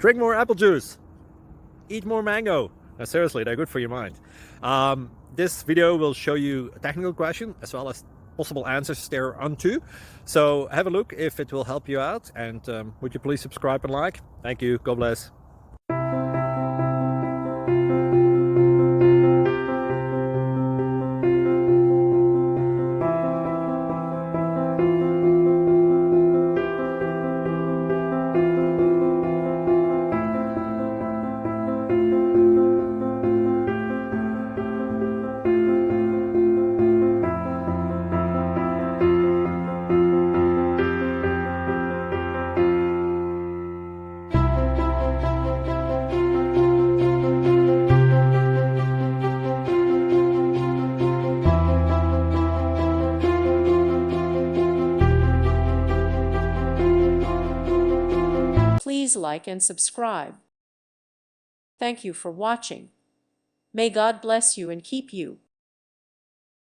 Drink more apple juice. Eat more mango. No, seriously, they're good for your mind. This video will show you a technical question as well as possible answers thereunto. So have a look if it will help you out, and would you please subscribe and like? Thank you. God bless. Please like and subscribe. Thank you for watching. May God bless you and keep you.